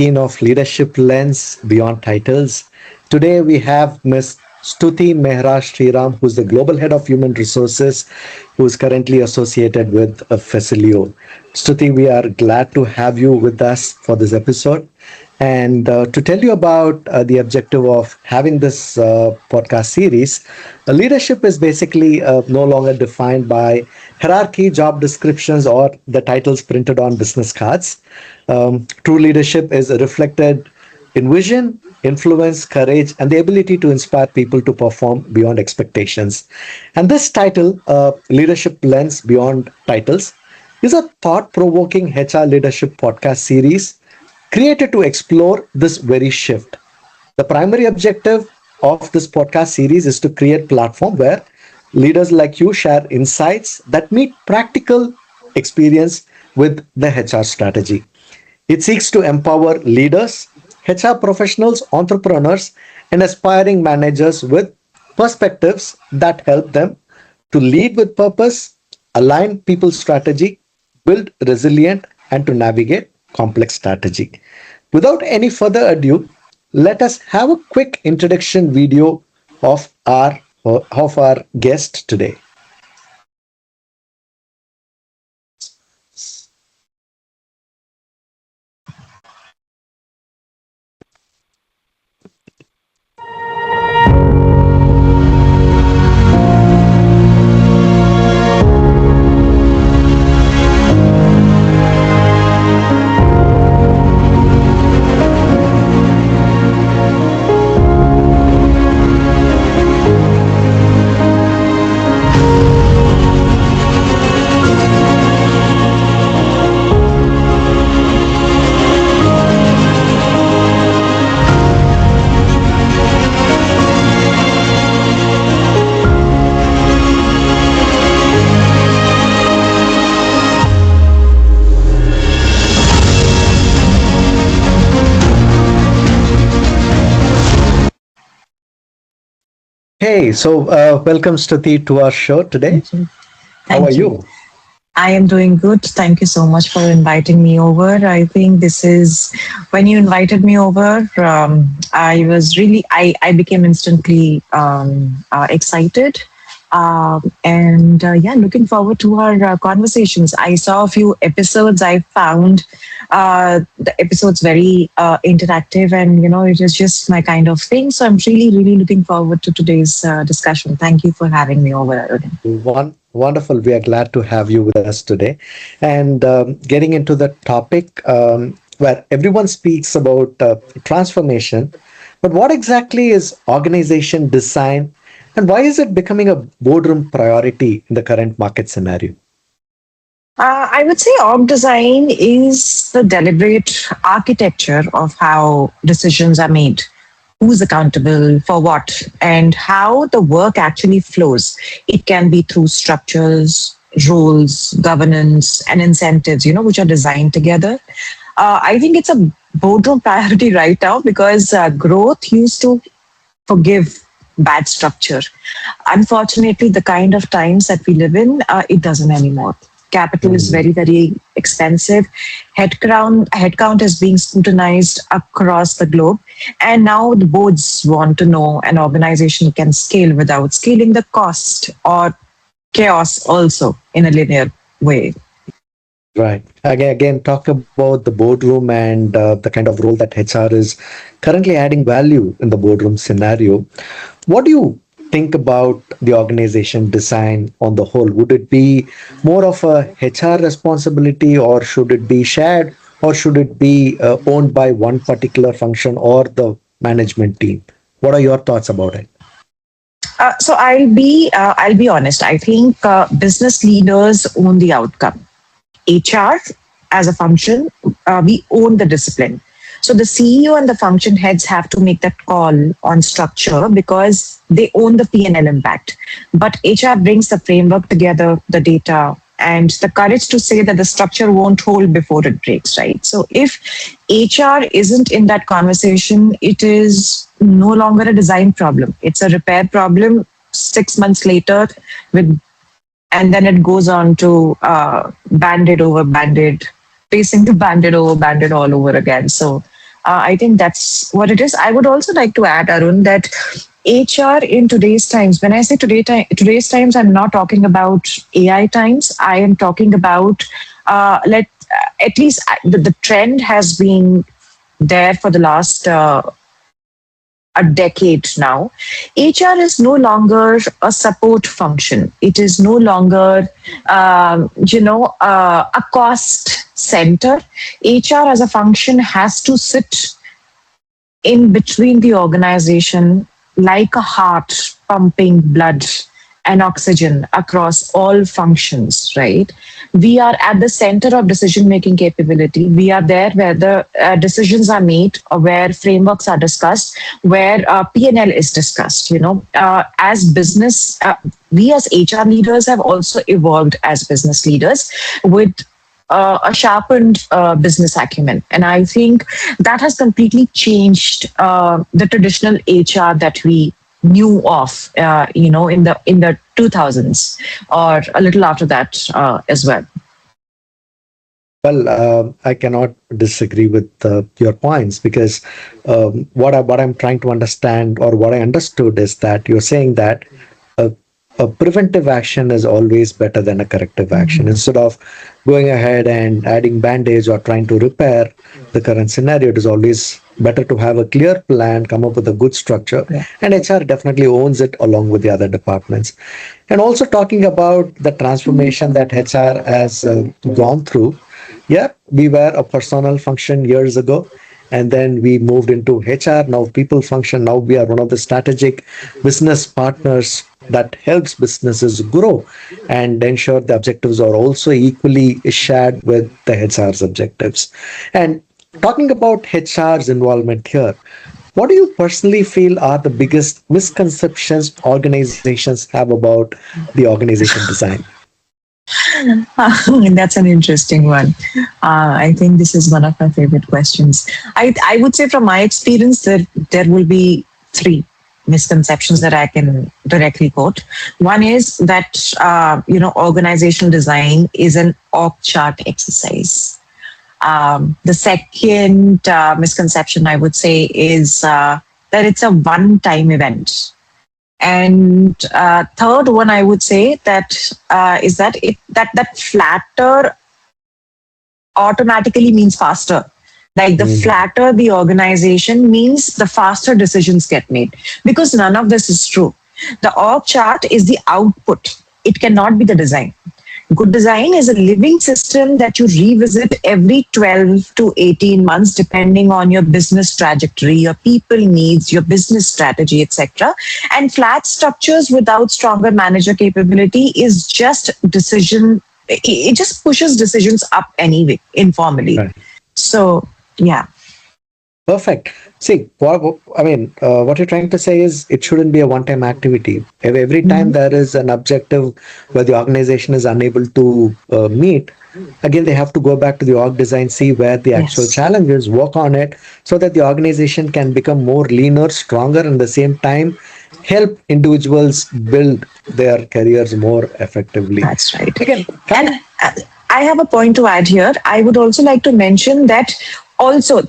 18 of Leadership Lens Beyond Titles. Today we have Ms. Stuti Mehra Sriram, who's the Global Head of Human Resources, who is currently associated with Facilio. Stuti, we are glad to have you with us for this episode. And to tell you about the objective of having this podcast series, leadership is basically no longer defined by hierarchy, job descriptions, or the titles printed on business cards. True leadership is reflected in vision, influence, courage, and the ability to inspire people to perform beyond expectations. And this title, Leadership Lens Beyond Titles, is a thought provoking HR leadership podcast series created to explore this very shift. The primary objective of this podcast series is to create platform where leaders like you share insights that meet practical experience with the HR strategy. It seeks to empower leaders, HR professionals, entrepreneurs, and aspiring managers with perspectives that help them to lead with purpose, align people's strategy, build resilient, and to navigate complex strategy. Without any further ado, let us have a quick introduction video of our guest today. Hey, so welcome Stuti to our show today. Thank you. How are Thank you. you? I am doing good. Thank you so much for inviting me over. I think this is when you invited me over, I was really, I became instantly excited. And yeah, looking forward to our conversations. I saw a few episodes. I found the episodes very interactive, and it is just my kind of thing. So I'm really, really looking forward to today's discussion. Thank you for having me over, Arun. Wonderful. We are glad to have you with us today. And getting into the topic where everyone speaks about transformation, but what exactly is organization design and why is it becoming a boardroom priority in the current market scenario? I would say org design is the deliberate architecture of how decisions are made, who's accountable for what, and how the work actually flows. It can be through structures, rules, governance, and incentives, which are designed together. I think it's a boardroom priority right now because growth used to forgive bad structure. Unfortunately, the kind of times that we live in, it doesn't anymore. Capital is Mhm. very, very expensive. Headcount is being scrutinized across the globe. And now the boards want to know an organization can scale without scaling the cost or chaos also in a linear way. Right. Again, talk about the boardroom and the kind of role that HR is currently adding value in the boardroom scenario. What do you think about the organization design on the whole? Would it be more of a HR responsibility, or should it be shared, or should it be owned by one particular function or the management team? What are your thoughts about it? So I'll be honest. I think business leaders own the outcome. HR as a function, we own the discipline. So the CEO and the function heads have to make that call on structure because they own the P&L impact. But HR brings the framework together, the data, and the courage to say that the structure won't hold before it breaks, right? So if HR isn't in that conversation, it is no longer a design problem. It's a repair problem 6 months later with and then it goes on to banded over banded, pacing to banded over banded all over again. So I think that's what it is. I would also like to add, Arun, that HR in today's times, when I say today's times, I'm not talking about AI times. I am talking about at least the trend has been there for the last a decade now. HR is no longer a support function. It is no longer, a cost center. HR as a function has to sit in between the organization like a heart pumping blood and oxygen across all functions, right? We are at the center of decision making capability. We are there where the decisions are made, or where frameworks are discussed, where P&L is discussed. As business, we as HR leaders have also evolved as business leaders with a sharpened business acumen. And I think that has completely changed the traditional HR that we knew of, in the 2000s or a little after that as well. Well, I cannot disagree with your points because what I'm trying to understand, or what I understood, is that you're saying that a, a preventive action is always better than a corrective action. Mhm. Instead of going ahead and adding bandage or trying to repair the current scenario, it is always better to have a clear plan, come up with a good structure, Yeah. and HR definitely owns it along with the other departments. And also talking about the transformation that HR has gone through. Yeah, we were a personal function years ago, and then we moved into HR. Now people function. Now we are one of the strategic business partners that helps businesses grow and ensure the objectives are also equally shared with the HR's objectives. And talking about HR's involvement here, what do you personally feel are the biggest misconceptions organizations have about the organization design? That's an interesting one. I think this is one of my favorite questions. I would say from my experience that there will be three misconceptions that I can directly quote. One is that organizational design is an org chart exercise. The second misconception I would say is that it's a one-time event. And third one, I would say that is that that flatter automatically means faster. Like the Mm, flatter the organization means the faster decisions get made. Because none of this is true. The org chart is the output. It cannot be the design. Good design is a living system that you revisit every 12 to 18 months, depending on your business trajectory, your people needs, your business strategy, etc. And flat structures without stronger manager capability is just decision, it just pushes decisions up anyway, informally. right. So, yeah. Perfect. See, what you're trying to say is it shouldn't be a one-time activity. Every time Mhm. there is an objective where the organization is unable to meet, again, they have to go back to the org design, see where the actual Yes, challenge is, work on it, so that the organization can become more leaner, stronger, and at the same time help individuals build their careers more effectively. that's right. Again, And coming. I have a point to add here. I would also like to mention that also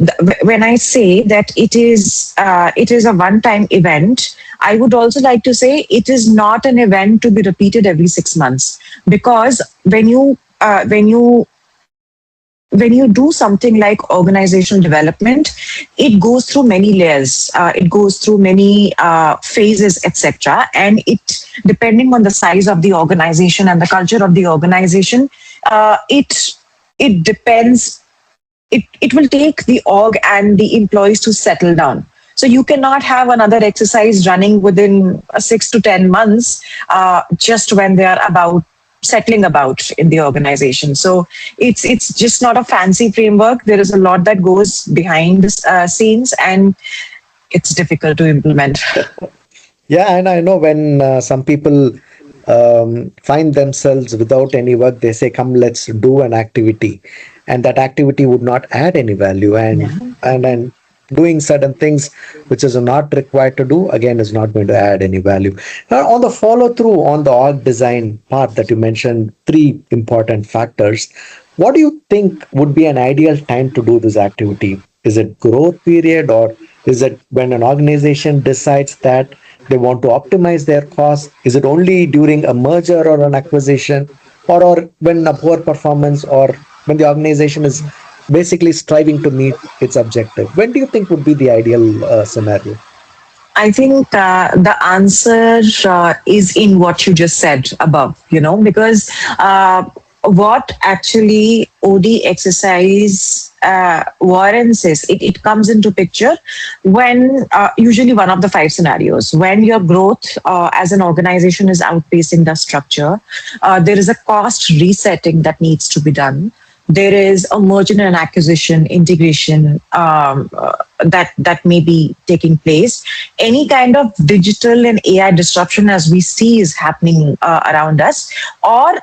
when I say that it is a one-time event, I would also like to say it is not an event to be repeated every 6 months, because when you do something like organizational development, it goes through many layers, it goes through many phases, etc. And it, depending on the size of the organization and the culture of the organization, it depends. It will take the org and the employees to settle down. So you cannot have another exercise running within 6 to 10 months, just when they are about settling about in the organization. So it's just not a fancy framework. There is a lot that goes behind the scenes, and it's difficult to implement. Yeah, and I know when some people find themselves without any work, they say, "Come, let's do an activity," and that activity would not add any value, Yeah. and doing certain things which is not required to do again is not going to add any value. Now, on the follow through on the org design part that you mentioned, three important factors. What do you think would be an ideal time to do this activity? Is it growth period, or is it when an organization decides that they want to optimize their costs? Is it only during a merger or an acquisition, or when a poor performance, or when the organization is basically striving to meet its objective? When do you think would be the ideal scenario? I think the answer is in what you just said above, because what actually OD exercise warrants is it comes into picture when usually one of the five scenarios when your growth as an organization is outpacing the structure, there is a cost resetting that needs to be done. There is a merger and acquisition integration that may be taking place. Any kind of digital and AI disruption, as we see, is happening around us, or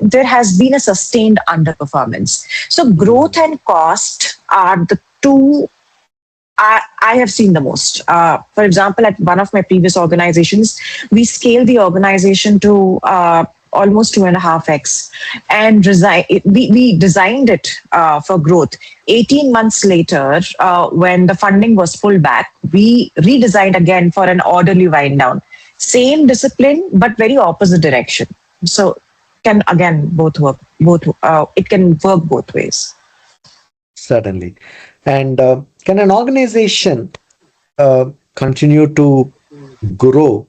there has been a sustained underperformance. So, growth and cost are the two I have seen the most. For example, at one of my previous organizations, we scaled the organization to almost 2.5x, and we designed it for growth. 18 months later, when the funding was pulled back, we redesigned again for an orderly wind down. Same discipline, but very opposite direction. So, can again both work. It can work both ways. Certainly. And can an organization continue to grow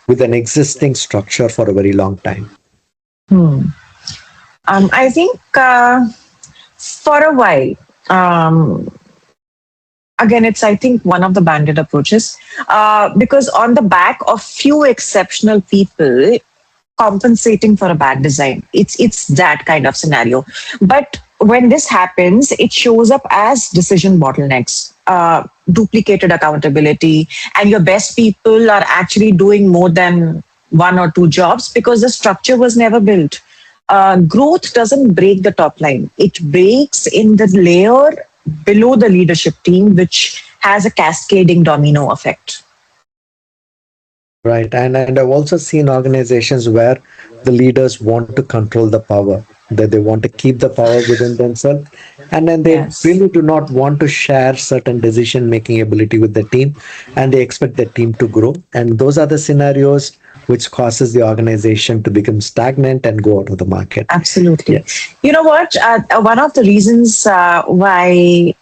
with an existing structure for a very long time? I think for a while, again, it's I think one of the banded approaches because on the back of few exceptional people compensating for a bad design, it's that kind of scenario. But when this happens, it shows up as decision bottlenecks, duplicated accountability, and your best people are actually doing more than one or two jobs because the structure was never built. Growth doesn't break the top line, it breaks in the layer below the leadership team, which has a cascading domino effect. Right. And I've also seen organizations where the leaders want to control the power, that they want to keep the power within themselves. And then they Yes. really do not want to share certain decision making ability with the team, and they expect the team to grow. And those are the scenarios which causes the organization to become stagnant and go out of the market. Absolutely. Yes. You know what? One of the reasons why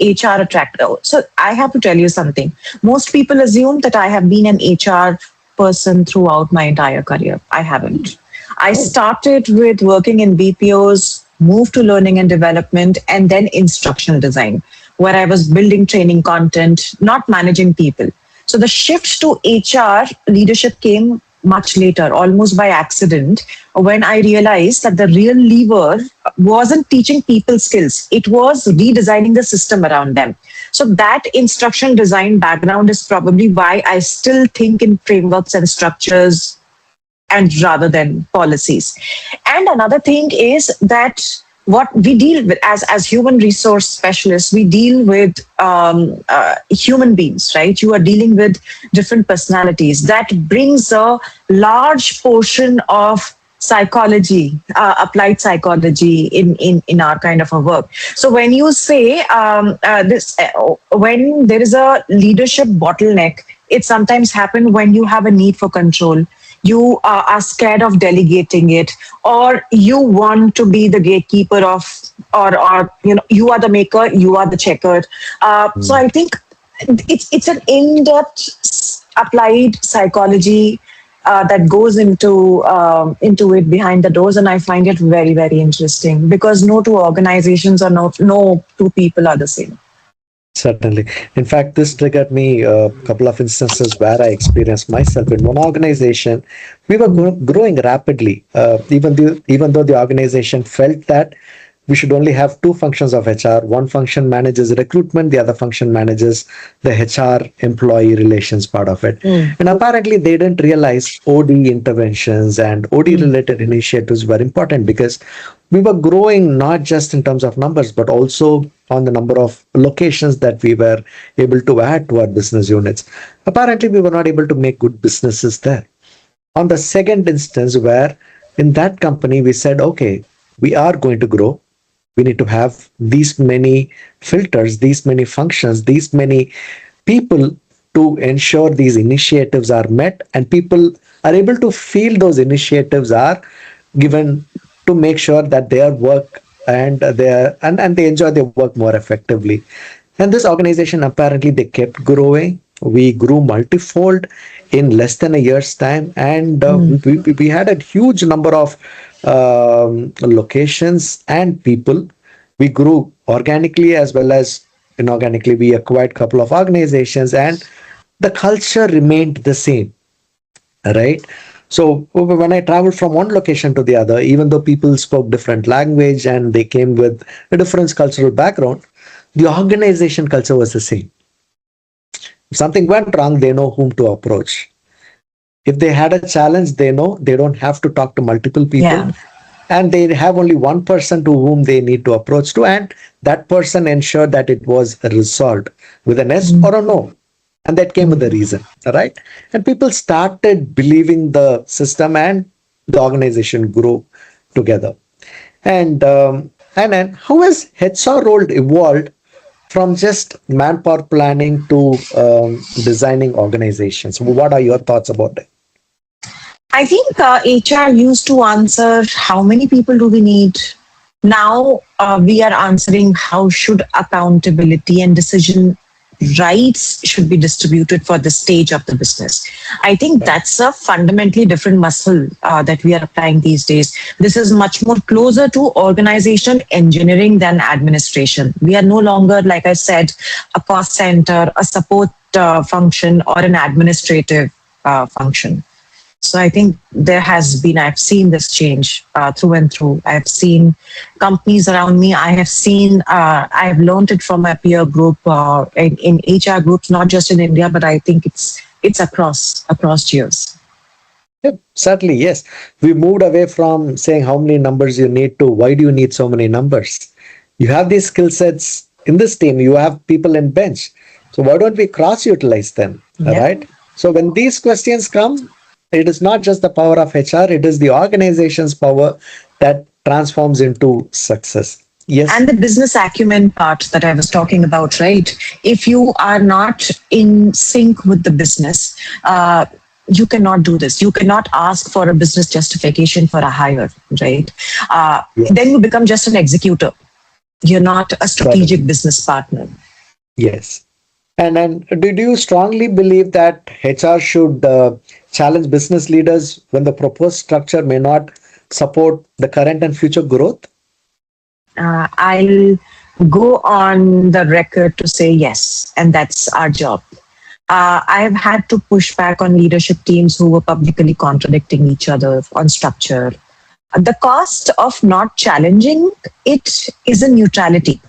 HR attract. So I have to tell you something. Most people assume that I have been an HR person throughout my entire career. I haven't. I Oh, started with working in BPOs, moved to learning and development, and then instructional design, where I was building training content, not managing people. So the shift to HR leadership came much later, almost by accident, when I realized that the real lever wasn't teaching people skills, it was redesigning the system around them. So that instruction design background is probably why I still think in frameworks and structures and rather than policies. And another thing is that what we deal with as human resource specialists, we deal with human beings, right? You are dealing with different personalities. That brings a large portion of psychology, applied psychology in our kind of a work. So when you say when there is a leadership bottleneck, it sometimes happens when you have a need for control, you are scared of delegating it, or you want to be the gatekeeper of, or you are the maker, you are the checker. So mm, I think it's an in-depth applied psychology that goes into it behind the doors, and I find it very very interesting because no two organizations or no two people are the same. certainly. In fact, this triggered me a couple of instances where I experienced myself in one organization. We were growing rapidly, even though the organization felt that we should only have two functions of HR. One function manages recruitment, the other function manages the HR employee relations part of it. Mm, And apparently, they didn't realize OD interventions and OD mm, related initiatives were important because we were growing not just in terms of numbers, but also on the number of locations that we were able to add to our business units. Apparently, we were not able to make good businesses there. On the second instance, where in that company we said, okay, we are going to grow, We need to have these many filters, these many functions, these many people to ensure these initiatives are met and people are able to feel those initiatives are given to make sure that their work and they enjoy their work more effectively. And this organization apparently they kept growing. We grew multifold in less than a year's time, and we had a huge number of locations and people. We grew organically as well as inorganically. We acquired a couple of organizations, and the culture remained the same, right? So when I traveled from one location to the other, even though people spoke different language and they came with a different cultural background, the organization culture was the same. If something went wrong, they know whom to approach. If they had a challenge, they know they don't have to talk to multiple people, Yeah. and they have only one person to whom they need to approach to, and that person ensured that it was resolved with an yes or a no, and that came with a reason, right? And people started believing the system, and the organization grew together. And then how has HR role evolved from just manpower planning to designing organizations? What are your thoughts about it? I think HR used to answer how many people do we need. Now we are answering how should accountability and decision rights should be distributed for the stage of the business. I think that's a fundamentally different muscle that we are applying these days. This is much more closer to organization engineering than administration. We are no longer, like I said, a cost center, a support function, or an administrative function. So I think there has been, I've seen this change through and through. I've seen companies around me. I have seen, I've learned it from my peer group in HR groups, not just in India, but I think it's across years. Yep, certainly, yes. We moved away from saying how many numbers you need to why do you need so many numbers? You have these skill sets in this team, you have people in bench. So why don't we cross utilize them? All Yeah. right. So when these questions come, it is not just the power of HR, it is the organization's power that transforms into success. And Yes, the business acumen part that I was talking about, right? If you are not in sync with the business, you cannot do this. You cannot ask for a business justification for a hire, right? Then yes, you become just an executor. You're not a strategic certainly. business partner. Yes. And do you strongly believe that HR should challenge business leaders when the proposed structure may not support the current and future growth? I'll go on the record to say yes, and that's our job. I've had to push back on leadership teams who were publicly contradicting each other on structure. The cost of not challenging it is a neutrality,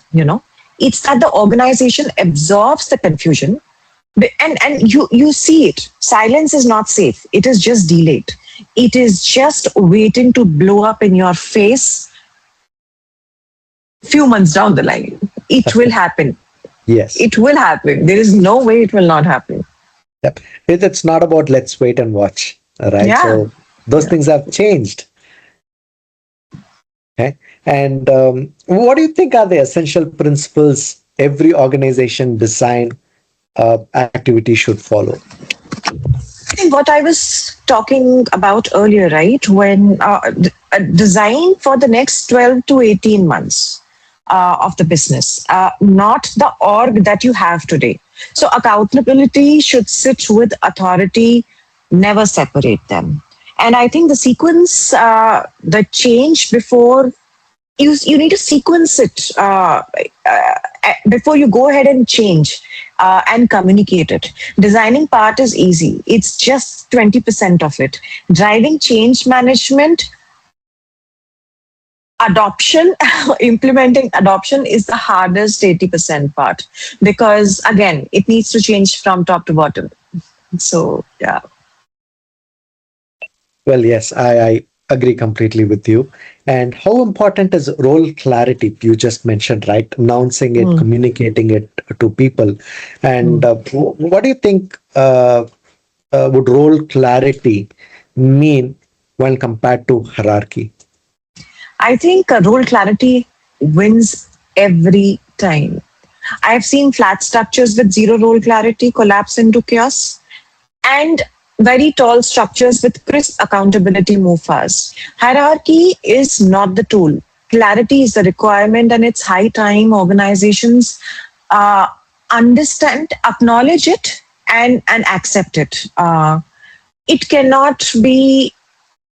It's that the organization absorbs the confusion and you see it. Silence is not safe. It is just delayed. It is just waiting to blow up in your face few months down the line. It will happen. Yes. It will happen. There is no way it will not happen. Yep. It's not about let's wait and watch. All right. Yeah. So those Yeah. things have changed. Okay. And what do you think are the essential principles every organization design activity should follow? I think what I was talking about earlier, right? When a design for the next 12 to 18 months of the business, not the org that you have today. So accountability should sit with authority, never separate them. And I think the sequence, the change before you need to sequence it before you go ahead and change and communicate it. Designing part is easy. It's just 20% of it. Driving change management, adoption, implementing adoption is the hardest 80% part because again, it needs to change from top to bottom. So yeah. Well, yes, I agree completely with you. And how important is role clarity? You just mentioned, right? Announcing it, Mm, communicating it to people. And mm. what do you think would role clarity mean when compared to hierarchy? I think role clarity wins every time. I've seen flat structures with zero role clarity collapse into chaos, and very tall structures with crisp accountability move fast. Hierarchy is not the tool. Clarity is the requirement, and it's high time organizations uh, understand, acknowledge it, and accept it. It cannot be.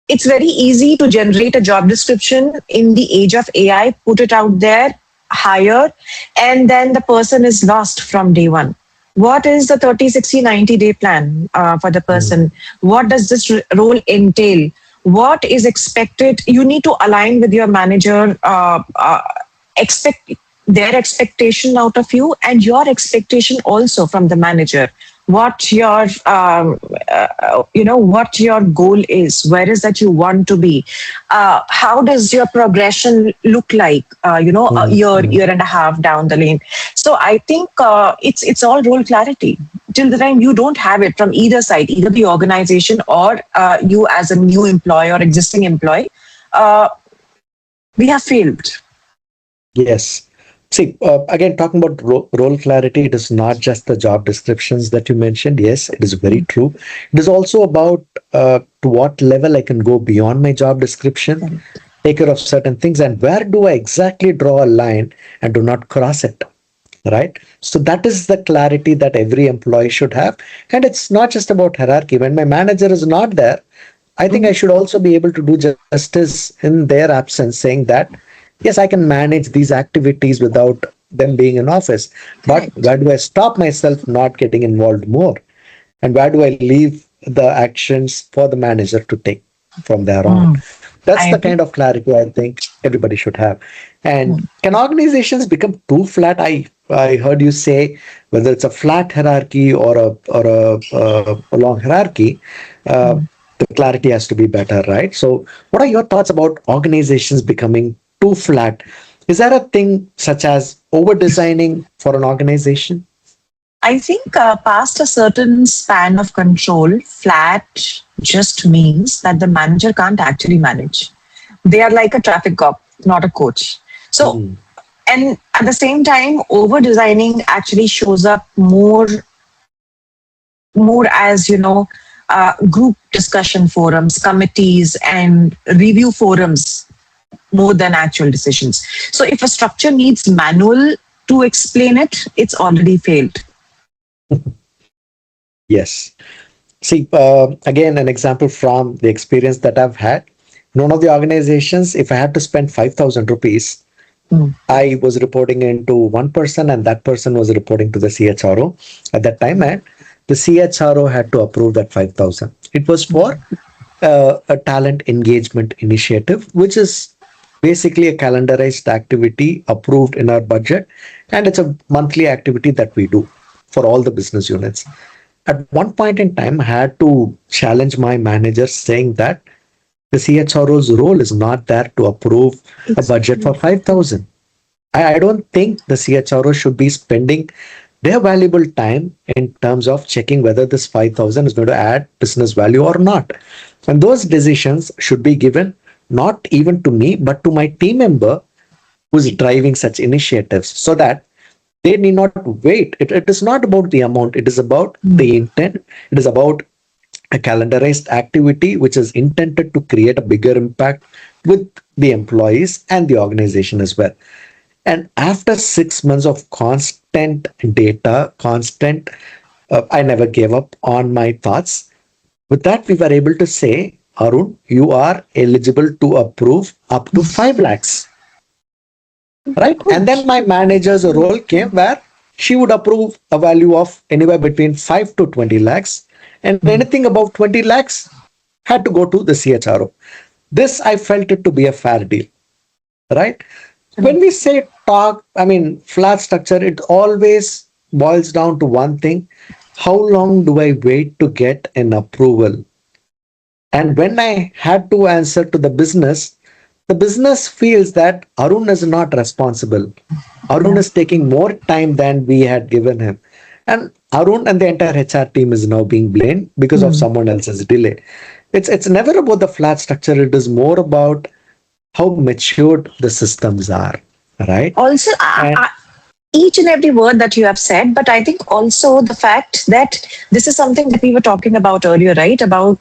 It's very easy to generate a job description in the age of AI, put it out there, hire, and then the person is lost from day one. What is the 30, 60, 90-day plan for the Mm. person? What does this role entail? What is expected? You need to align with your manager, expect their expectation out of you and your expectation also from the manager. What your what your goal is, where is that you want to be, how does your progression look like, a Mm. year and a half down the lane. So I think it's all role clarity. Till the time you don't have it from either side, either the organization or you as a new employee or existing employee, uh, we have failed. Yes. See, again, talking about role clarity, it is not just the job descriptions that you mentioned. Yes, it is very true. It is also about to what level I can go beyond my job description, take care of certain things, and where do I exactly draw a line and do not cross it. Right. So that is the clarity that every employee should have. And it's not just about hierarchy. When my manager is not there, I think I should also be able to do justice in their absence, saying that, yes, I can manage these activities without them being in office. But Correct. where do I stop myself not getting involved more? And where do I leave the actions for the manager to take from there on? Mm, That's I the agree. kind of clarity I think everybody should have. And can organizations become too flat? I heard you say whether it's a flat hierarchy or a long hierarchy, uh, the clarity has to be better, right? So, what are your thoughts about organizations becoming too flat? Is there a thing such as over designing for an organization? I think past a certain span of control, flat just means that the manager can't actually manage. They are like a traffic cop, not a coach. So, Mm. and at the same time, over designing actually shows up more as group discussion forums, committees, and review forums more than actual decisions. So, if a structure needs manual to explain it, it's already failed. Yes. See, again, an example from the experience that I've had. In one of the organizations, if I had to spend 5,000 rupees, Mm. I was reporting into one person, and that person was reporting to the CHRO. At that time, and the CHRO had to approve that 5,000. It was for a talent engagement initiative, which is basically a calendarized activity approved in our budget. And it's a monthly activity that we do for all the business units. At one point in time, I had to challenge my manager saying that the CHRO's role is not there to approve a budget for 5,000. I don't think the CHRO should be spending their valuable time in terms of checking whether this 5,000 is going to add business value or not. And those decisions should be given not even to me, but to my team member who's driving such initiatives so that they need not wait. It is not about the amount, it is about the intent. It is about a calendarized activity which is intended to create a bigger impact with the employees and the organization as well. And after 6 months of constant data, I never gave up on my thoughts. With that, we were able to say, Arun, you are eligible to approve up to 5 lakhs, right? And then my manager's role came where she would approve a value of anywhere between 5 to 20 lakhs. And anything above 20 lakhs had to go to the CHRO. This I felt it to be a fair deal, right? When we say talk, I mean, flat structure, it always boils down to one thing. How long do I wait to get an approval? And when I had to answer to the business feels that Arun is not responsible. Arun Yeah. is taking more time than we had given him. And Arun and the entire HR team is now being blamed because of Mm. someone else's delay. It's never about the flat structure, it is more about how matured the systems are, right? Also, And each and every word that you have said, but I think also the fact that this is something that we were talking about earlier, right? About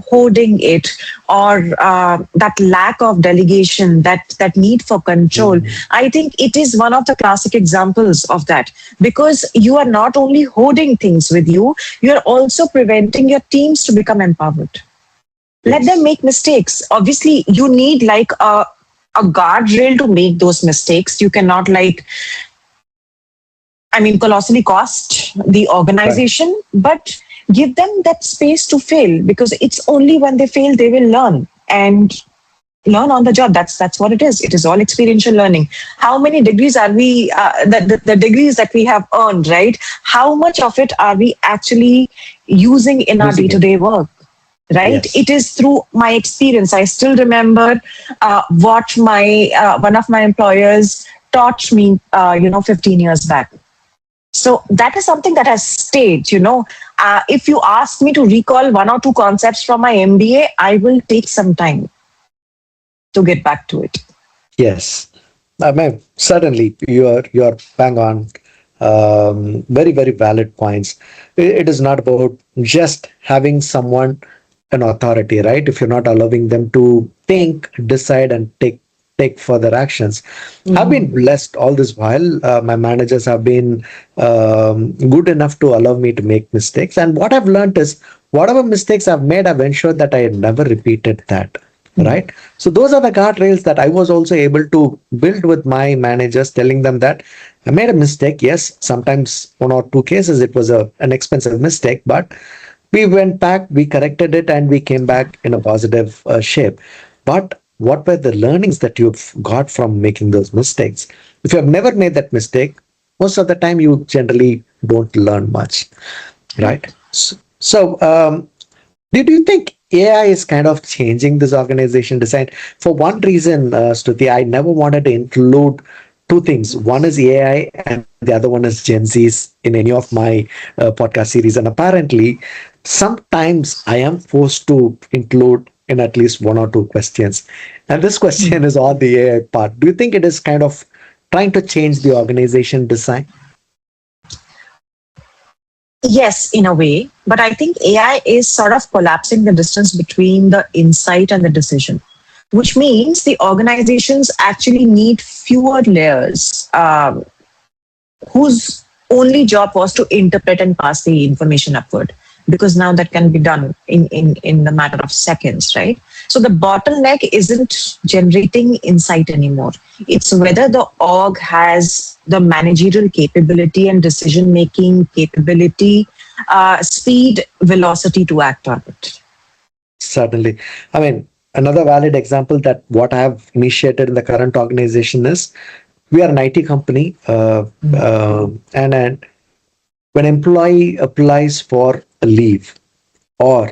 hoarding it, or that lack of delegation, that need for control. mm, I think it is one of the classic examples of that, because you are not only hoarding things with you, you are also preventing your teams to become empowered. Let them yes, make mistakes. Obviously, you need like a guardrail to make those mistakes. You cannot like, I mean, colossally cost the right. organization, but give them that space to fail, because it's only when they fail they will learn and learn on the job. That's what it is. It is all experiential learning. How many degrees are we? The degrees that we have earned, right? How much of it are we actually using in our day Using to it. day work? Right, Yes. it is through my experience. I still remember what my one of my employers taught me 15 years back. So that is something that has stayed. If you ask me to recall one or two concepts from my MBA, I will take some time to get back to it. Yes, I mean, certainly you're bang on. Very very valid points. It is not about just having someone an authority, right? If you're not allowing them to think, decide, and take further actions. I've been Mhm. blessed all this while. My managers have been good enough to allow me to make mistakes, and what I've learned is whatever mistakes I've made, I've ensured that I never repeated that, right? So those are the guardrails that I was also able to build with my managers, telling them that I made a mistake. Yes, sometimes one or two cases it was an expensive mistake, but we went back, we corrected it, and we came back in a positive shape. But what were the learnings that you've got from making those mistakes? If you have never made that mistake, most of the time you generally don't learn much, right? Correct. So, did you think AI is kind of changing this organization design? For one reason, Stuti, I never wanted to include two things. One is AI, and the other one is Gen Zs in any of my podcast series. And apparently, sometimes I am forced to include in at least one or two questions. And this question is on the AI part. Do you think it is kind of trying to change the organization design? Yes, in a way, but I think AI is sort of collapsing the distance between the insight and the decision, which means the organizations actually need fewer layers, whose only job was to interpret and pass the information upward, because now that can be done in the matter of seconds, right? So the bottleneck isn't generating insight anymore. It's whether the org has the managerial capability and decision making capability, speed, velocity to act on it. Certainly. I mean, another valid example that what I have initiated in the current organization is we are an IT company, and when employee applies for a leave or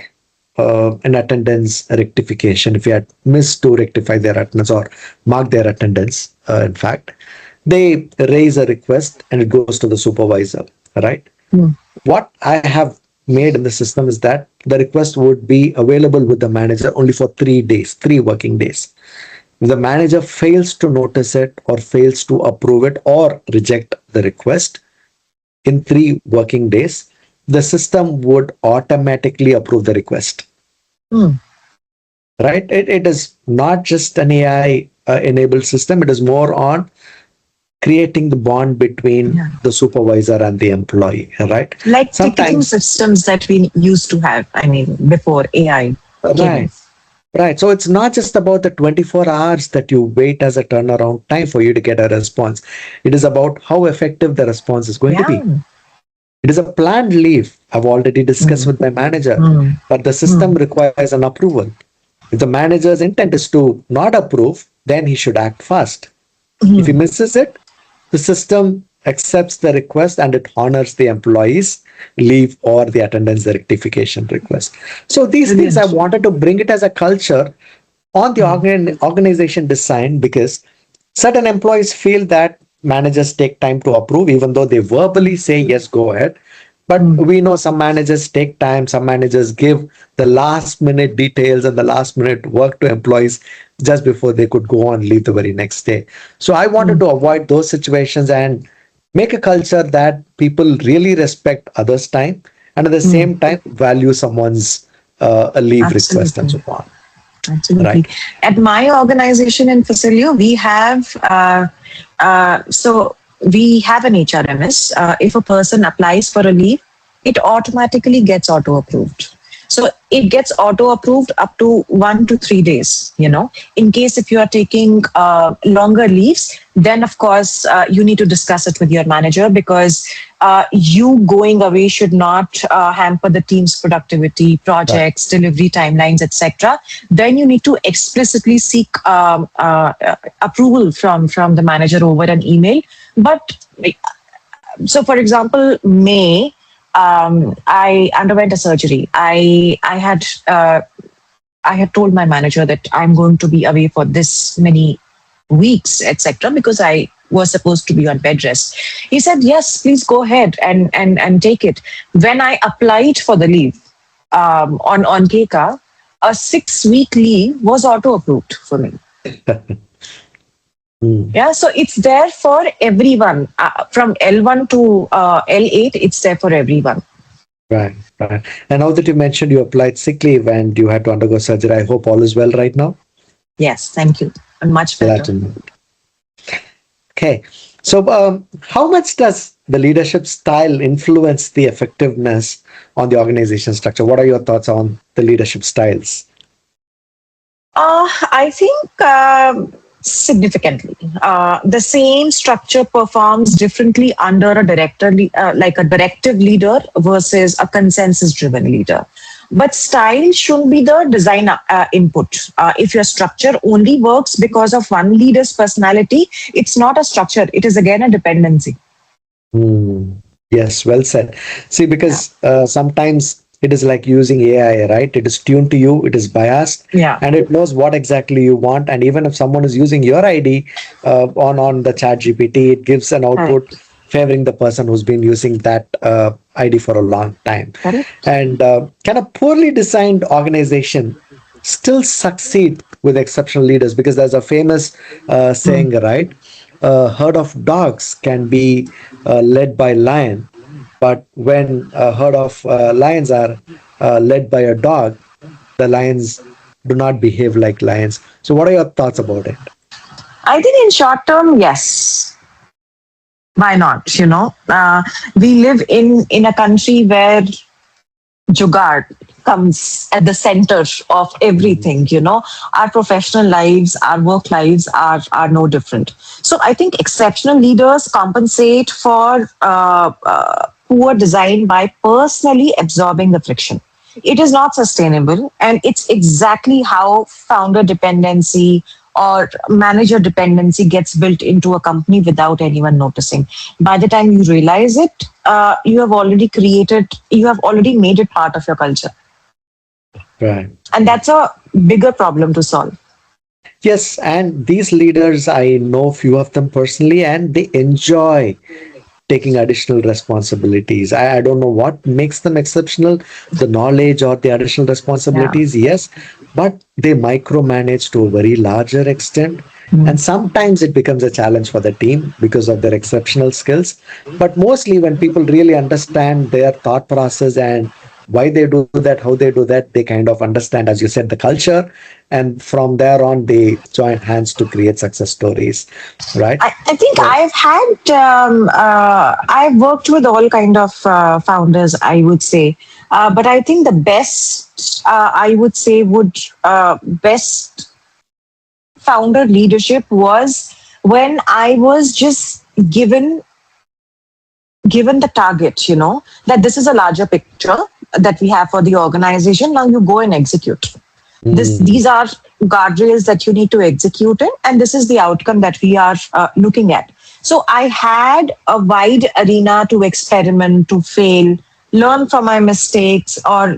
an attendance rectification, if you had missed to rectify their attendance or mark their attendance, in fact, they raise a request and it goes to the supervisor, right? Mm. What I have made in the system is that the request would be available with the manager only for 3 days, 3 working days. If the manager fails to notice it or fails to approve it or reject the request in 3 working days, the system would automatically approve the request, Mm. right? It is not just an AI enabled system, it is more on creating the bond between Yeah. the supervisor and the employee, right? Like ticketing Sometimes, systems that we used to have, I mean, before AI came in. right. Right. So it's not just about the 24 hours that you wait as a turnaround time for you to get a response. It is about how effective the response is going to Yeah. be. It is a planned leave. I've already discussed Mm. with my manager, Mm. but the system Mm. requires an approval. If the manager's intent is to not approve, then he should act fast. If he Mm. misses it, the system accepts the request and it honors the employee's leave or the attendance rectification request. So these things I Brilliant. wanted to bring it as a culture on the Mm. organization design, because certain employees feel that managers take time to approve even though they verbally say yes, go ahead. But we know some managers take time, some managers give the last minute details and the last minute work to employees just before they could go on leave the very next day. So I wanted to avoid those situations and make a culture that people really respect others' time and at the same time value someone's a leave request and Absolutely. so on. Absolutely. Right. At my organization in Facilio, we have so we have an HRMS. If a person applies for a leave, it automatically gets auto approved. So it gets auto approved up to 1 to 3 days. In case if you are taking longer leaves, then of course you need to discuss it with your manager, because you going away should not hamper the team's productivity, Right. projects, delivery timelines, etc. Then you need to explicitly seek approval from the manager over an email. But so, for example, May, I underwent a surgery. I had told my manager that I'm going to be away for this many weeks, etc., because I was supposed to be on bed rest. He said, "Yes, please go ahead and take it." When I applied for the leave on KEKA, a 6 week leave was auto approved for me. Mm. Yeah, so it's there for everyone. From L1 to L8, it's there for everyone. Right, right. And now that you mentioned you applied sick leave and you had to undergo surgery, I hope all is well right now. Yes, thank you. I'm much Glad better. to know. Okay. So, how much does the leadership style influence the effectiveness on the organization structure? What are your thoughts on the leadership styles? I think significantly. The same structure performs differently under a like a directive leader versus a consensus-driven leader. But style should be the design input. If your structure only works because of one leader's personality, it's not a structure. It is again a dependency. Hmm. Yes, well said. See, Yeah. because sometimes it is like using AI, right? It is tuned to you, it is biased, Yeah. and it knows what exactly you want. And even if someone is using your ID on the chat GPT, it gives an output Correct. favoring the person who's been using that ID for a long time. Correct. And can a poorly designed organization still succeed with exceptional leaders? Because there's a famous saying, right? A herd of dogs can be led by lion, but when a herd of lions are led by a dog, the lions do not behave like lions. So, what are your thoughts about it? I think in short term, yes. Why not? We live in a country where jugaad comes at the center of everything. Our professional lives, our work lives are no different. So I think exceptional leaders compensate for poor design by personally absorbing the friction. It is not sustainable, and it's exactly how founder dependency or manager dependency gets built into a company without anyone noticing. By the time you realize it, you have already made it part of your culture. Right. And that's a bigger problem to solve. Yes, and these leaders, I know few of them personally, and they enjoy taking additional responsibilities. I don't know what makes them exceptional, the knowledge or the additional Yeah. responsibilities, yes, but they micromanage to a very larger extent. And sometimes it becomes a challenge for the team because of their exceptional skills. But mostly, when people really understand their thought process and why they do that, how they do that, they kind of understand, as you said, the culture. And from there on, they join hands to create success stories, right? I think So, I've worked with all kind of founders, I would say. But I think the best, I would say, best founder leadership was when I was just given the target, that this is a larger picture that we have for the organization. Now you go and execute. These mm, are guardrails that you need to execute in, and this is the outcome that we are looking at. So I had a wide arena to experiment, to fail, learn from my mistakes, or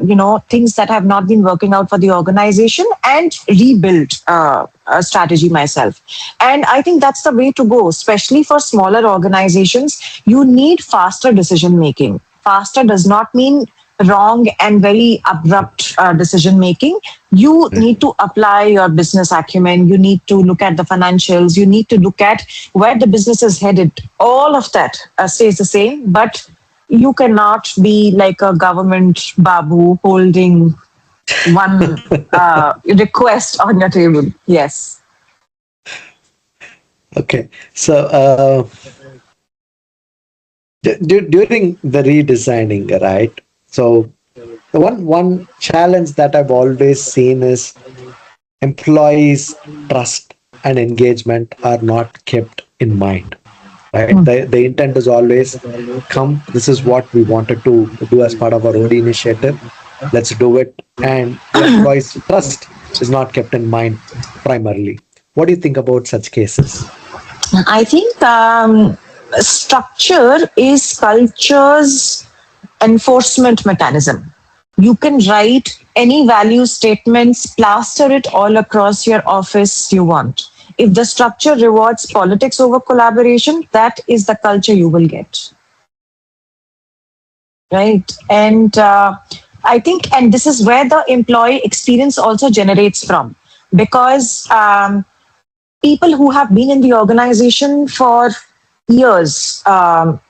things that have not been working out for the organization, and rebuild a strategy myself. And I think that's the way to go, especially for smaller organizations. You need faster decision making. faster does not mean wrong and very abrupt decision making. You need to apply your business acumen. You need to look at the financials. You need to look at where the business is headed. All of that stays the same, but you cannot be like a government babu holding one request on your table. Yes. Okay. So during the redesigning, right? So the one challenge that I've always seen is employees' trust and engagement are not kept in mind. Right? The intent is always come, this is what we wanted to do as part of our OD initiative. Let's do it. And the employees' trust is not kept in mind primarily. What do you think about such cases? I think structure is culture's enforcement mechanism. You can write any value statements, plaster it all across your office you want. If the structure rewards politics over collaboration, that is the culture you will get. Right. And I think, and this is where the employee experience also generates from, because people who have been in the organization for years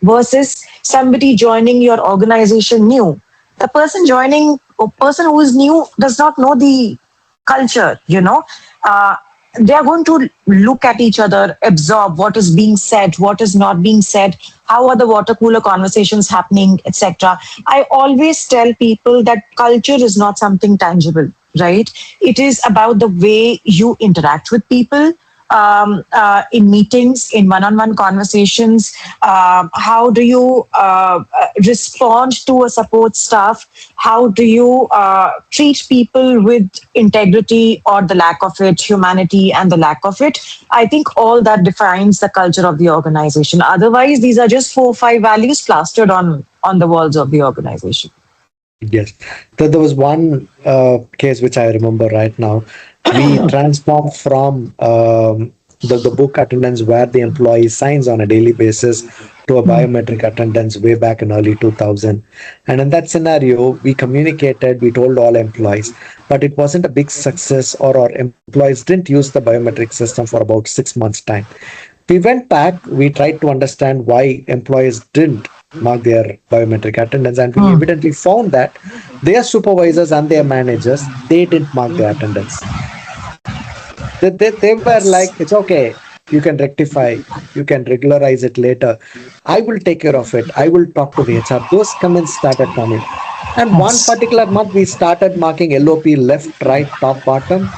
versus somebody joining your organization new. The person joining, a person who is new does not know the culture, they are going to look at each other, absorb what is being said, what is not being said, how are the water cooler conversations happening, etc. I always tell people that culture is not something tangible, right? It is about the way you interact with people, in meetings, in one-on-one conversations. How do you respond to a support staff? How do you treat people with integrity or the lack of it, humanity and the lack of it? I think all that defines the culture of the organization. Otherwise, these are just 4 or 5 values plastered on the walls of the organization. Yes. There was one case which I remember right now. We transformed from the book attendance where the employee signs on a daily basis to a biometric attendance way back in early 2000. And in that scenario, we communicated, we told all employees, but it wasn't a big success, or our employees didn't use the biometric system for about 6 months' time. We went back, we tried to understand why employees didn't mark their biometric attendance, and we evidently found that their supervisors and their managers, they didn't mark their attendance. They were like, it's okay, you can rectify, you can regularize it later, I will take care of it, I will talk to the HR. Those comments started coming, and one Yes. particular month we started marking LOP left, right, top, bottom,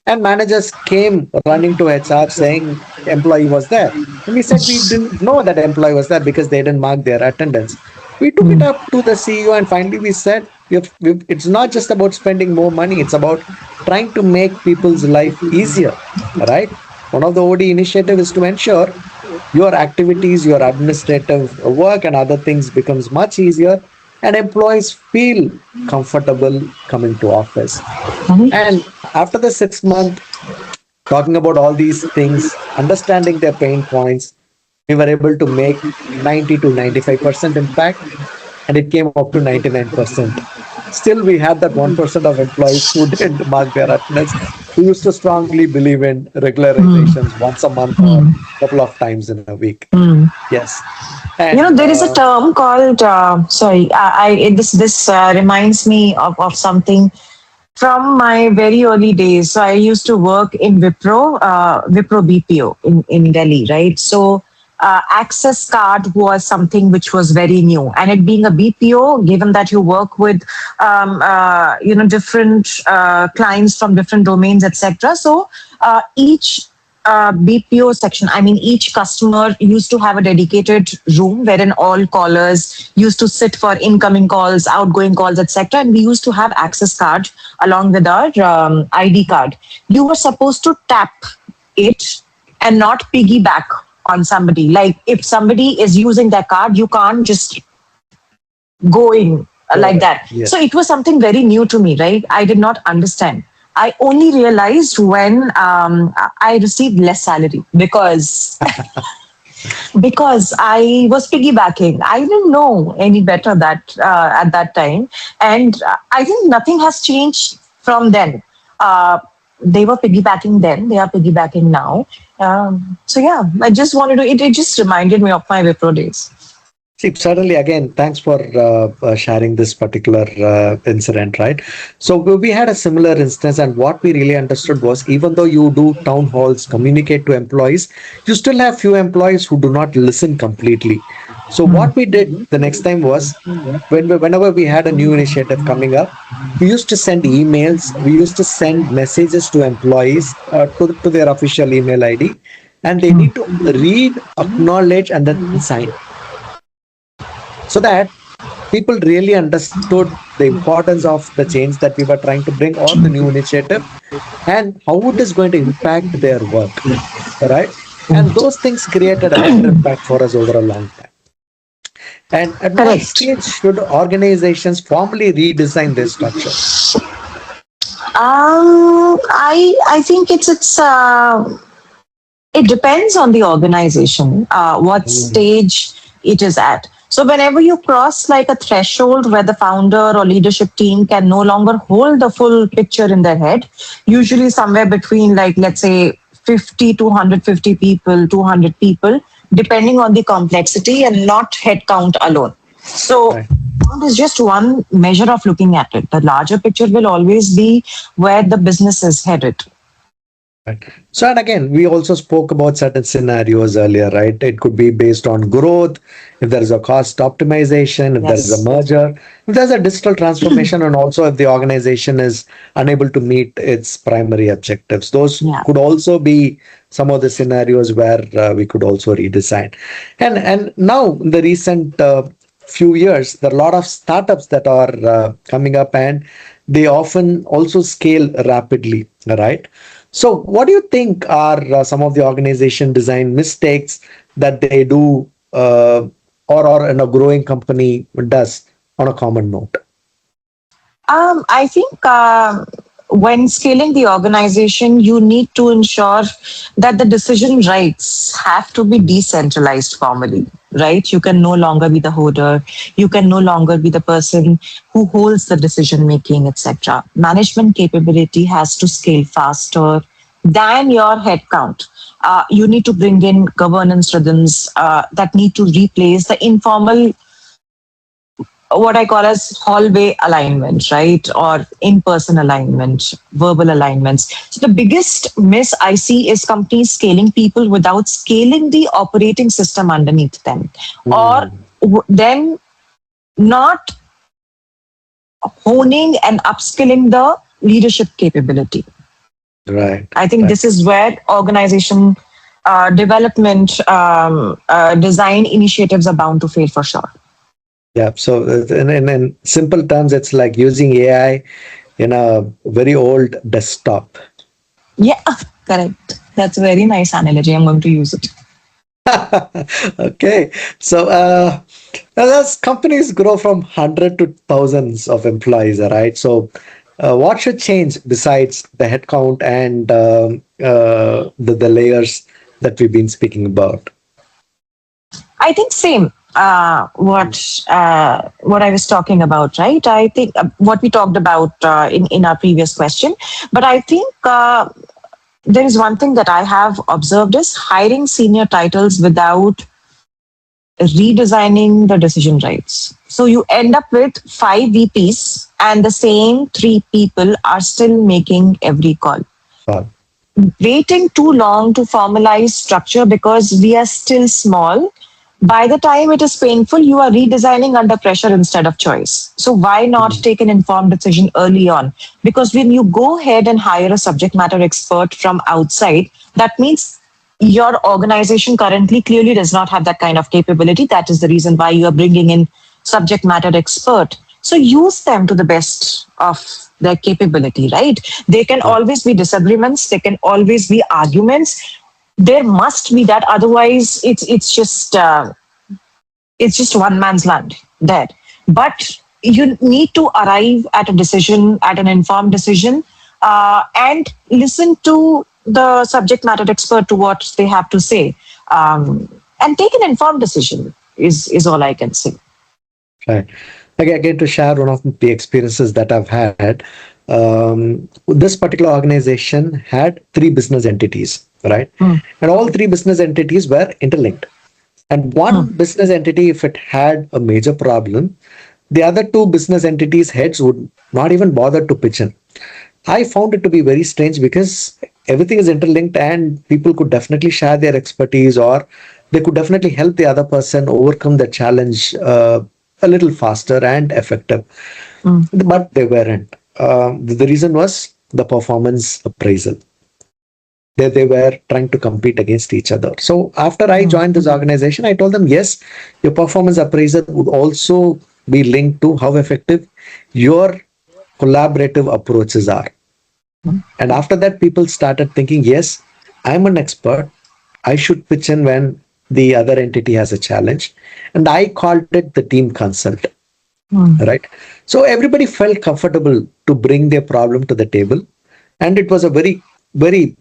and managers came running to HR saying employee was there. And we said we didn't know that employee was there because they didn't mark their attendance. We took it up to the CEO, and finally we said it's not just about spending more money, it's about trying to make people's life easier, right? One of the OD initiative is to ensure your activities, your administrative work and other things becomes much easier, and employees feel comfortable coming to office. And after the 6 month talking about all these things, understanding their pain points, we were able to make 90 to 95% impact, and it came up to 99%. Still, we had that 1% of employees who didn't mark their attendance. We used to strongly believe in regularizations once a month or a couple of times in a week. Yes. And There is a term called, sorry, this reminds me of something from my very early days. So I used to work in Wipro BPO in Delhi, right? So access card was something which was very new, and it being a BPO, given that you work with different clients from different domains, etc. So each BPO section, I mean, each customer used to have a dedicated room wherein all callers used to sit for incoming calls, outgoing calls, etc. And we used to have access card along with our ID card. You were supposed to tap it and not piggyback on somebody. Like if somebody is using their card, you can't just go in like that. yes. So it was something very new to me, right? I did not understand. I only realized when I received less salary because Because I was piggybacking. I didn't know any better that at that time, and I think nothing has changed from then. They were piggybacking then; they are piggybacking now. So yeah, I just wanted to. It just reminded me of my Wipro days. See, certainly, again, thanks for sharing this particular incident, right? So we had a similar instance, and what we really understood was, even though you do town halls, communicate to employees, you still have few employees who do not listen completely. So what we did the next time was, whenever we had a new initiative coming up, we used to send emails, we used to send messages to employees to their official email ID, and they need to read, acknowledge, and then sign, so that people really understood the importance of the change that we were trying to bring or the new initiative and how it is going to impact their work, right? And those things created a better impact for us over a long time. And at what Correct. stage should organizations formally redesign their structures? I think it depends on the organization, what Mm, stage it is at. So, whenever you cross like a threshold where the founder or leadership team can no longer hold the full picture in their head, usually somewhere between, like, let's say, 50 to 150 people, 200 people, depending on the complexity and not head count alone. So, right. count is just one measure of looking at it. The larger picture will always be where the business is headed. Right. So, and again, we also spoke about certain scenarios earlier, right? It could be based on growth, if there is a cost optimization, if there is a Yes. merger, if there's a digital transformation, and also if the organization is unable to meet its primary objectives. Those Yeah. could also be some of the scenarios where we could also redesign. And now, in the recent few years, there are a lot of startups that are coming up, and they often also scale rapidly, right? So, what do you think are some of the organization design mistakes that they do, or in a growing company does on a common note? I think when scaling the organization, you need to ensure that the decision rights have to be decentralized formally, right? You can no longer be the holder, you can no longer be the person who holds the decision making, etc. Management capability has to scale faster than your headcount. You need to bring in governance rhythms that need to replace the informal, what I call as hallway alignment, right? Or in-person alignment, verbal alignments. So the biggest miss I see is companies scaling people without scaling the operating system underneath them, or Mm, then not honing and upskilling the leadership capability. right, I think right. this is where organization development, design initiatives are bound to fail for sure. Yeah. So, in simple terms, it's like using AI in a very old desktop. Yeah, correct. That's a very nice analogy. I'm going to use it. Okay. So, as companies grow from hundred to thousands of employees, right? So, what should change besides the headcount and the layers that we've been speaking about? I think same. What I was talking about, right? I think what we talked about in our previous question. But I think there is one thing that I have observed is hiring senior titles without redesigning the decision rights. So you end up with five VPs, and the same three people are still making every call. Uh, Waiting too long to formalize structure because we are still small. By the time it is painful, you are redesigning under pressure instead of choice. So, why not mm, take an informed decision early on? Because when you go ahead and hire a subject matter expert from outside, that means your organization currently clearly does not have that kind of capability. That is the reason why you are bringing in subject matter expert. So use them to the best of their capability, right? There can right. always be disagreements, there can always be arguments. There must be that, otherwise it's just one man's land there. But you need to arrive at a decision, at an informed decision, and listen to the subject matter expert to what they have to say. and take an informed decision is all I can say. Right. Again, to share one of the experiences that I've had, this particular organization had three business entities, right? Hmm. And all three business entities were interlinked. And Hmm. one business entity, if it had a major problem, the other two business entities' heads would not even bother to pitch in. I found it to be very strange because everything is interlinked and people could definitely share their expertise, or they could definitely help the other person overcome the challenge a little faster and effective. Hmm. But they weren't. The reason was the performance appraisal. They were trying to compete against each other. So after I Hmm. joined this organization, I told them, yes, your performance appraisal would also be linked to how effective your collaborative approaches are. And after that, people started thinking, yes, I'm an expert. I should pitch in when the other entity has a challenge. And I called it the team consult, Hmm. right? So everybody felt comfortable to bring their problem to the table. And it was a very, very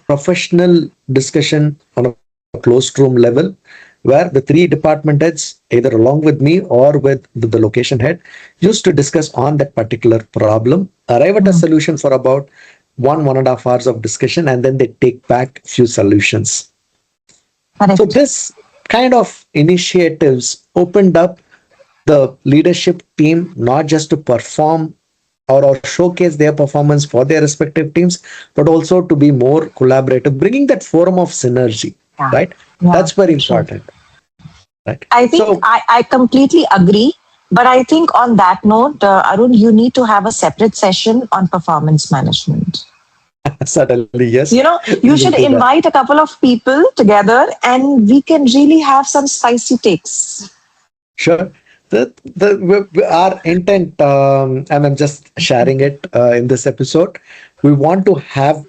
professional discussion on a closed room level where the three department heads, either along with me or with the location head, used to discuss on that particular problem, arrive at a Hmm. solution for about 1.5 hours of discussion, and then they take back few solutions. So Correct. this kind of initiatives opened up the leadership team not just to perform or showcase their performance for their respective teams, but also to be more collaborative, bringing that forum of synergy, Yeah. right? Yeah. That's very Sure. important, right? I think So I completely agree. But I think on that note, Arun, you need to have a separate session on performance management. certainly, yes, You know, we you will should do that. invite a couple of people together and we can really have some spicy takes. Sure. Our intent, and I'm just sharing it in this episode, we want to have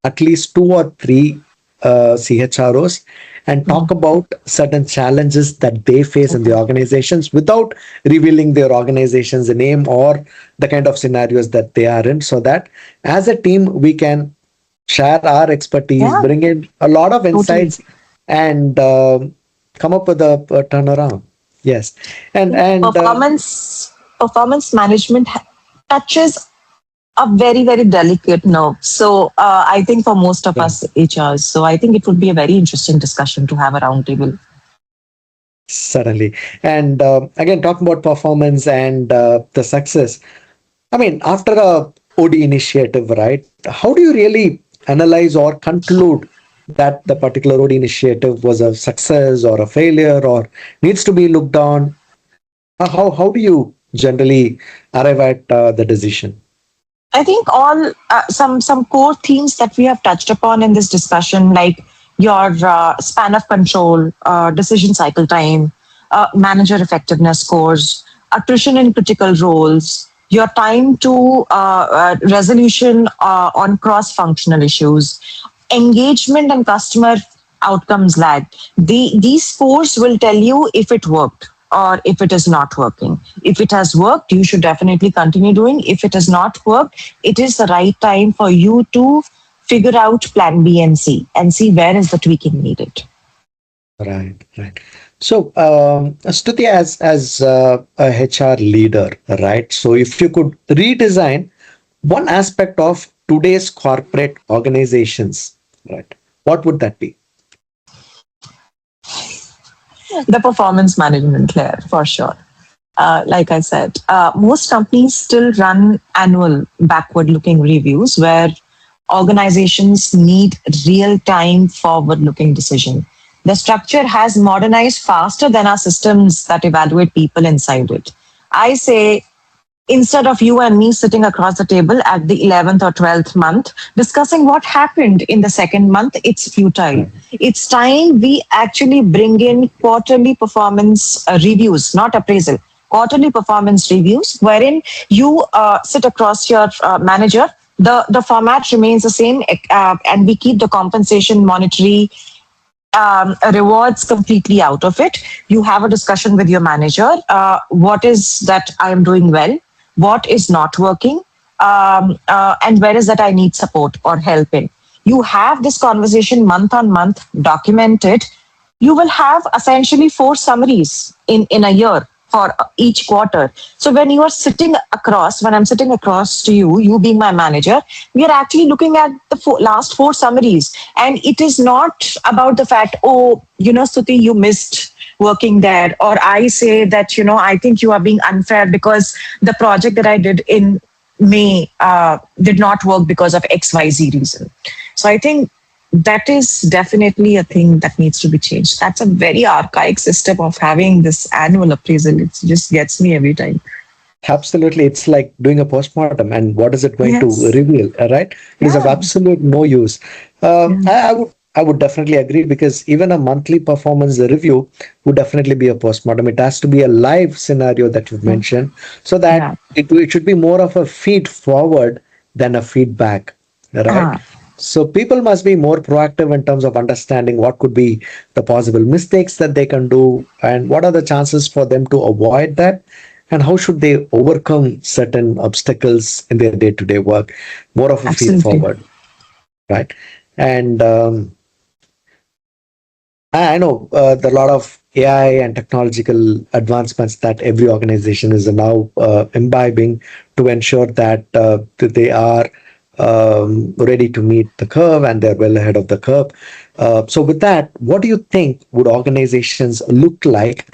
at least two or three CHROs and Hmm. talk about certain challenges that they face in the organizations without revealing their organization's name or the kind of scenarios that they are in, so that as a team we can share our expertise, Yeah, bring in a lot of totally. insights, and come up with a turnaround. Yes, and Performance management touches a very delicate nerve. So I think for most of us HRs, so I think it would be a very interesting discussion to have a roundtable. certainly. And again, talking about performance and the success. I mean, after a OD initiative, right? How do you really analyze or conclude that the particular OD initiative was a success or a failure or needs to be looked on? How do you generally arrive at the decision? I think all some core themes that we have touched upon in this discussion, like your span of control, decision cycle time, manager effectiveness scores, attrition in critical roles, your time to resolution on cross-functional issues, engagement and customer outcomes lag. These scores will tell you if it worked or if it is not working. If it has worked, you should definitely continue doing. If it has not worked, it is the right time for you to figure out plan B and see where is the tweaking needed. Right, right. So, Stuti, as a HR leader, right? So, if you could redesign one aspect of today's corporate organizations, right? What would that be? The performance management layer, for sure. Like I said, most companies still run annual backward looking reviews where organizations need real time forward looking decision. The structure has modernized faster than our systems that evaluate people inside it. I say instead of you and me sitting across the table at the 11th or 12th month discussing what happened in the second month, it's futile. Right. It's time we actually bring in quarterly performance reviews, not appraisal, quarterly performance reviews wherein you sit across your manager. The format remains the same, and we keep the compensation monetary rewards completely out of it. You have a discussion with your manager. What is that I am doing well? What is not working? And where is that I need support or help in? You have this conversation month on month, document it, you will have essentially four summaries in a year for each quarter. So when you are sitting across, when I'm sitting across to you, you being my manager, we are actually looking at the last four summaries. And it is not about the fact, oh, Stuti, you missed working there. Or I say that, I think you are being unfair because the project that I did in May did not work because of XYZ reason. So I think that is definitely a thing that needs to be changed. That's a very archaic system of having this annual appraisal. It just gets me every time. Absolutely, it's like doing a postmortem, and what is it going to Yes. reveal? Right? It is of Yeah. absolute no use. Yeah. I would definitely agree because even a monthly performance review would definitely be a postmortem. It has to be a live scenario that you've Yeah. mentioned, so that Yeah. it should be more of a feed forward than a feedback, right? Ah, So people must be more proactive in terms of understanding what could be the possible mistakes that they can do and what are the chances for them to avoid that and how should they overcome certain obstacles in their day-to-day work. More of a feed absolutely. forward, right? And I know there are a lot of AI and technological advancements that every organization is now imbibing to ensure that they are ready to meet the curve and they're well ahead of the curve. So, with that, what do you think would organizations look like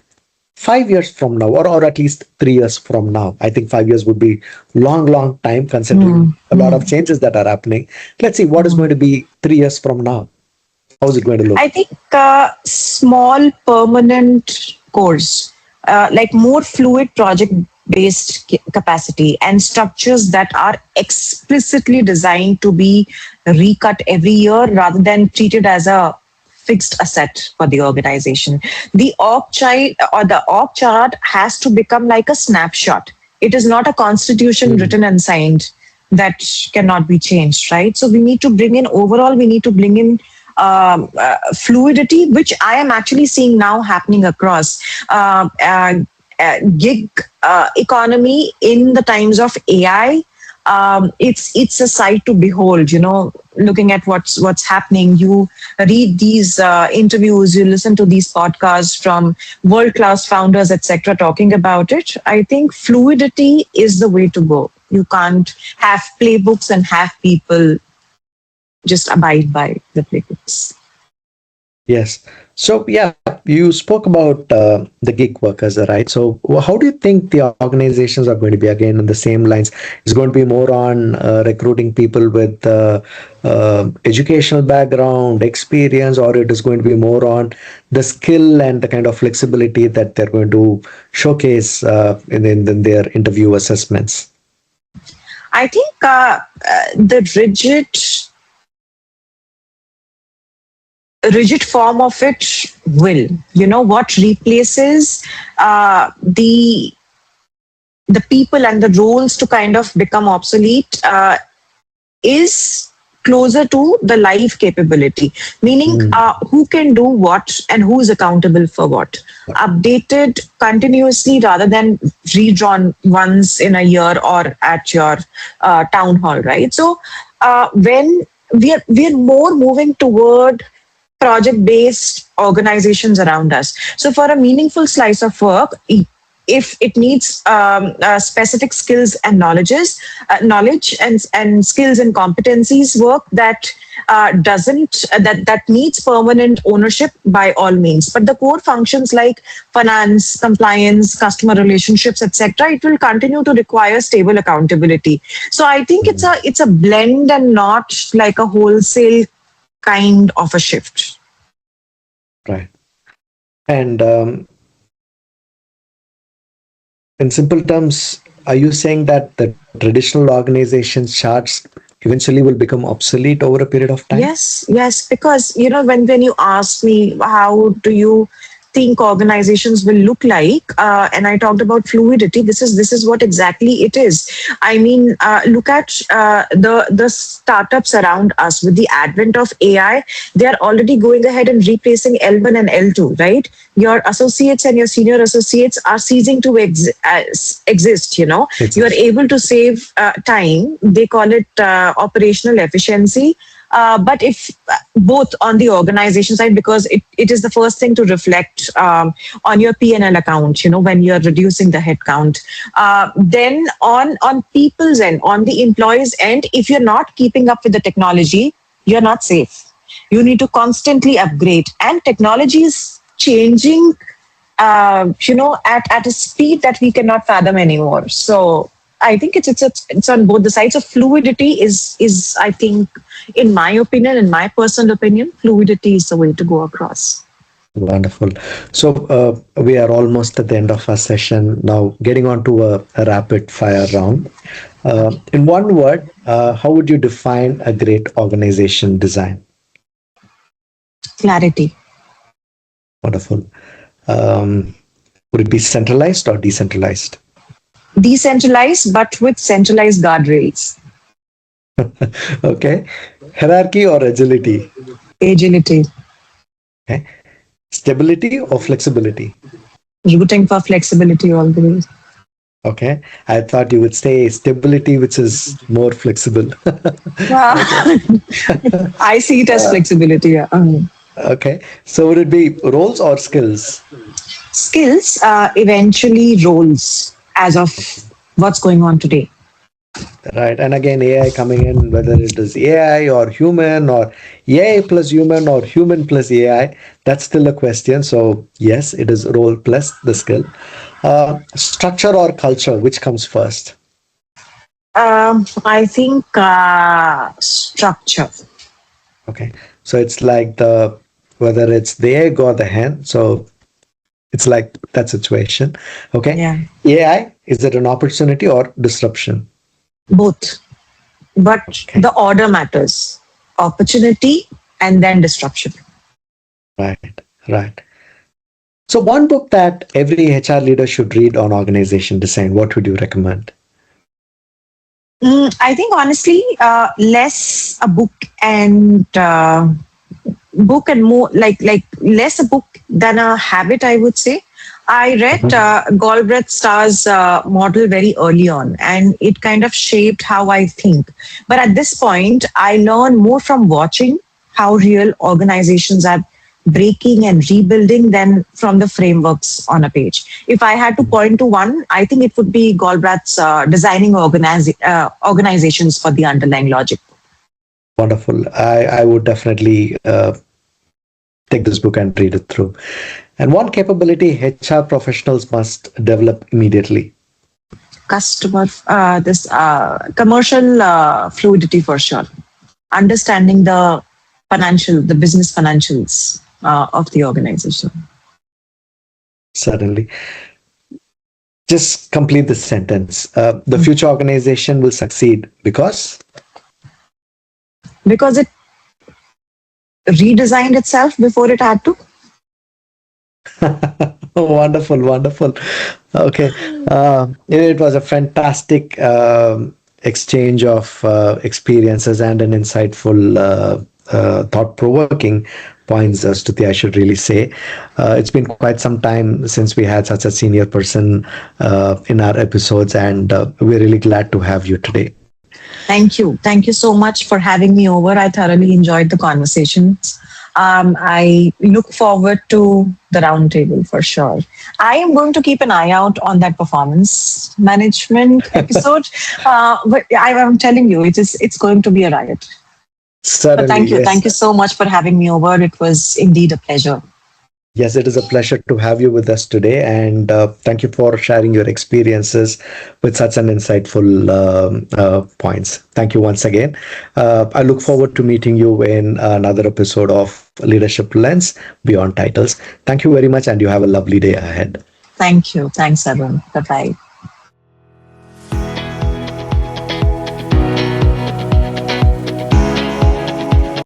5 years from now, or at least 3 years from now? I think 5 years would be long, long time considering Hmm. a lot of Hmm. changes that are happening. Let's see what is Hmm. going to be 3 years from now. How is it going to I look? think small permanent course, like more fluid project based capacity and structures that are explicitly designed to be recut every year rather than treated as a fixed asset for the organization. The org chart or the org chart has to become like a snapshot. It is not a constitution Mm, written and signed that cannot be changed, right? So we need to bring in overall, we need to bring in fluidity, which I am actually seeing now happening across gig economy in the times of AI. It's a sight to behold. Looking at what's happening. You read these interviews, you listen to these podcasts from world class founders, etc., talking about it. I think fluidity is the way to go. You can't have playbooks and have people just abide by the playbooks. yes. So, yeah, you spoke about the gig workers, right? So, how do you think the organizations are going to be again on the same lines? Is going to be more on recruiting people with educational background, experience, or it is going to be more on the skill and the kind of flexibility that they're going to showcase in their interview assessments? I think the rigid form of it will. What replaces the people and the roles to kind of become obsolete is closer to the live capability, meaning Mm, who can do what and who is accountable for what, updated continuously rather than redrawn once in a year or at your town hall, right? So when we are more moving toward project based organizations around us. So, for a meaningful slice of work, if it needs specific skills and knowledge and skills and competencies work that doesn't that needs permanent ownership by all means. But the core functions like finance, compliance, customer relationships, etc., it will continue to require stable accountability. So I think it's mm, a blend and not like a wholesale kind of a shift. right. And in simple terms, are you saying that the traditional organizations charts eventually will become obsolete over a period of time? Yes, because when you ask me how do you think organizations will look like, and I talked about fluidity. This is what exactly it is. I mean, look at the startups around us with the advent of AI. They are already going ahead and replacing L1 and L2, right? Your associates and your senior associates are ceasing to exist. You are Exist. able to save time. They call it operational efficiency. But if both on the organization side, because it is the first thing to reflect on your P&L account, when you're reducing the headcount. Then on people's end, on the employees' end, if you're not keeping up with the technology, you're not safe. You need to constantly upgrade, and technology is changing, at a speed that we cannot fathom anymore. So I think it's on both the sides. So fluidity is I think, in my opinion, in my personal opinion, fluidity is the way to go across. Wonderful. So we are almost at the end of our session now, getting on to a rapid fire round. In one word, how would you define a great organization design? Clarity. Wonderful. Would it be centralized or decentralized? Decentralized, but with centralized guardrails. Okay. Hierarchy or agility? Agility. Okay. Stability or flexibility? Rooting for flexibility always. Okay. I thought you would say stability, which is more flexible. I see it as flexibility. Yeah. Okay. So would it be roles or skills? Skills, eventually roles, as of what's going on today. Right. And again, AI coming in, whether it is AI or human or AI plus human or human plus AI, that's still a question. So yes, it is role plus the skill. Structure or culture, which comes first? I think structure. Okay. So it's like whether it's the egg or the hen. So it's like that situation. Okay. Yeah, AI, is it an opportunity or disruption? both. But Okay. the order matters. Opportunity and then disruption. Right. Right. So one book that every HR leader should read on organization design, what would you recommend? I think honestly, less a book and more like less a book than a habit, I would say. I read Mhm. Galbraith Starr's model very early on, and it kind of shaped how I think. But at this point, I learn more from watching how real organizations are breaking and rebuilding than from the frameworks on a page. If I had to point to one, I think it would be Galbraith's designing organizations for the underlying logic. Wonderful. I would definitely take this book and read it through. And one capability HR professionals must develop immediately. Customer, this commercial fluidity for sure. Understanding the business financials of the organization. Certainly. Just complete this sentence. The future organization will succeed Because it redesigned itself before it had to. wonderful, wonderful. Okay. It was a fantastic exchange of experiences and an insightful, thought provoking points, Stuti, I should really say. It's been quite some time since we had such a senior person in our episodes, and we're really glad to have you today. Thank you. Thank you so much for having me over. I thoroughly enjoyed the conversations. I look forward to the roundtable for sure. I am going to keep an eye out on that performance management episode. But I'm telling you, it's going to be a riot. But Certainly, thank you. yes. Thank you so much for having me over. It was indeed a pleasure. Yes, it is a pleasure to have you with us today, and thank you for sharing your experiences with such an insightful points. Thank you once again. I look forward to meeting you in another episode of Leadership Lens Beyond Titles. Thank you very much, and you have a lovely day ahead. Thank you. Thanks, Arun. Bye bye.